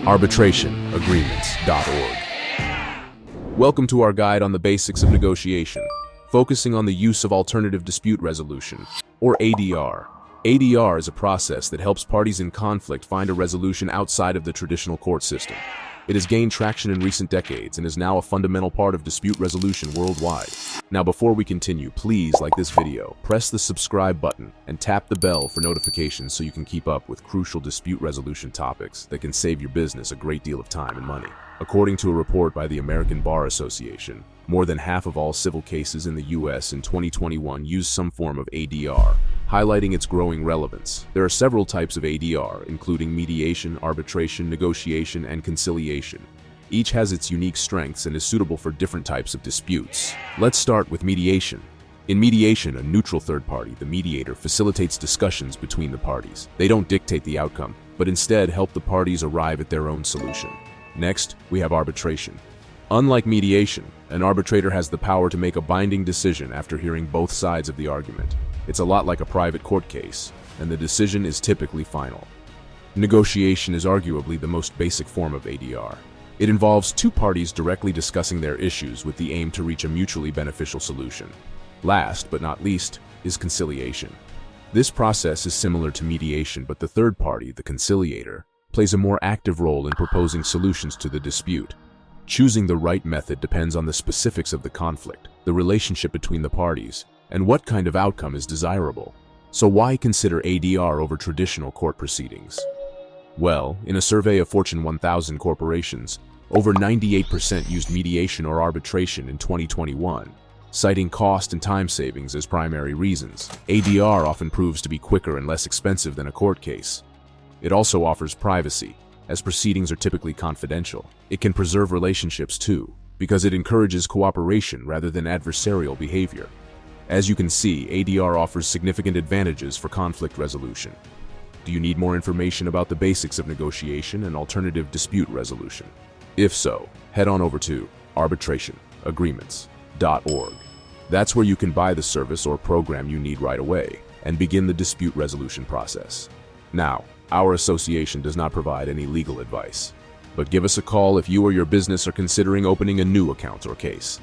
arbitrationagreements.org. Welcome to our guide on the basics of negotiation, focusing on the use of alternative dispute resolution, or ADR. ADR is a process that helps parties in conflict find a resolution outside of the traditional court system. It has gained traction in recent decades and is now a fundamental part of dispute resolution worldwide. Now, before we continue, please like this video, press the subscribe button, and tap the bell for notifications so you can keep up with crucial dispute resolution topics that can save your business a great deal of time and money. According to a report by the American Bar Association, more than half of all civil cases in the U.S. in 2021 used some form of ADR, highlighting its growing relevance. There are several types of ADR, including mediation, arbitration, negotiation, and conciliation. Each has its unique strengths and is suitable for different types of disputes. Let's start with mediation. In mediation, a neutral third party, the mediator, facilitates discussions between the parties. They don't dictate the outcome, but instead help the parties arrive at their own solution. Next, we have arbitration. Unlike mediation, an arbitrator has the power to make a binding decision after hearing both sides of the argument. It's a lot like a private court case, and the decision is typically final. Negotiation is arguably the most basic form of ADR. It involves two parties directly discussing their issues with the aim to reach a mutually beneficial solution. Last but not least is conciliation. This process is similar to mediation, but the third party, the conciliator, plays a more active role in proposing solutions to the dispute. Choosing the right method depends on the specifics of the conflict, the relationship between the parties, and what kind of outcome is desirable. So why consider ADR over traditional court proceedings? Well, in a survey of Fortune 1000 corporations, over 98% used mediation or arbitration in 2021, citing cost and time savings as primary reasons. ADR often proves to be quicker and less expensive than a court case. It also offers privacy, as proceedings are typically confidential. It can preserve relationships too, because it encourages cooperation rather than adversarial behavior. As you can see, ADR offers significant advantages for conflict resolution. Do you need more information about the basics of negotiation and alternative dispute resolution? If so, head on over to arbitrationagreements.org. That's where you can buy the service or program you need right away and begin the dispute resolution process. Now, our association does not provide any legal advice, but give us a call if you or your business are considering opening a new account or case.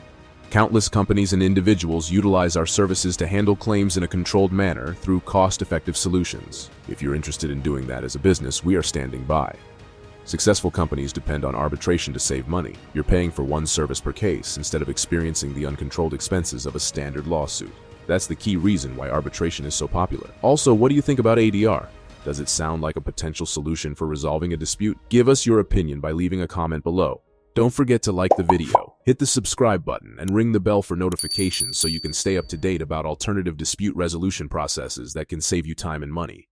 Countless companies and individuals utilize our services to handle claims in a controlled manner through cost-effective solutions. If you're interested in doing that as a business, we are standing by. Successful companies depend on arbitration to save money. You're paying for one service per case instead of experiencing the uncontrolled expenses of a standard lawsuit. That's the key reason why arbitration is so popular. Also, what do you think about ADR? Does it sound like a potential solution for resolving a dispute? Give us your opinion by leaving a comment below. Don't forget to like the video, hit the subscribe button, and ring the bell for notifications so you can stay up to date about alternative dispute resolution processes that can save you time and money.